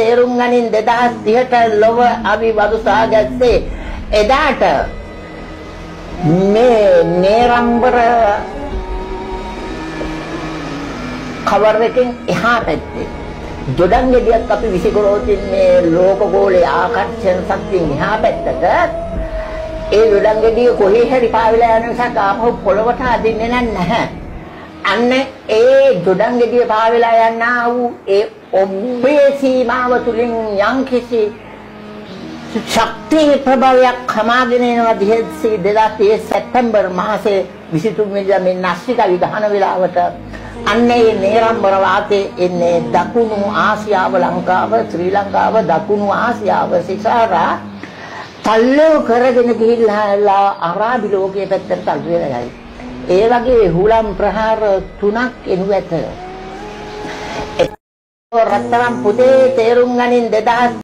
තේරුම් ගනින් 2030ට ලොව අපි වදුසා ගැස්සේ එදාට මේ නේරම්බර කවර් එකෙන් එහා පැත්තේ ජොඩන් ගෙඩියක් අපි විසිකරෝතින් මේ ලෝකගෝලයේ ආකර්ෂණ ශක්තියෙන් එහා පැත්තට ඒ ජොඩන් ගෙඩිය කොහේ හරි පාවිලා යන නිසා ආපහු පොළවට අදින්නේ නැහැ. අන්න ඒ ජොඩන් ගෙඩිය පාවිලා යනා වූ ඒ ඔබේ සීමාව තුලින් යම්කිසි ශක්ති ප්‍රබලයක් හමාගෙන එනවා 2030 සැප්තැම්බර් මාසේ 23 වෙනිදා මේ නාස්තික විධාන වේලාවට අන්නේ නේරම්බර වාතයේ එන්නේ දකුණු ආසියාව ලංකාව ශ්‍රී ලංකාව දකුණු ආසියාව සිසාරා තල්ලෝ කරගෙන ගිහිල්ලා අරාබි ලෝකයේ පැත්තට තල්ලු වෙලා යයි. ඒ වගේ හුලම් ප්‍රහාර 3ක් එනු ඇත. රත්තරන් පුතේ තේරුම් ගනින් 2030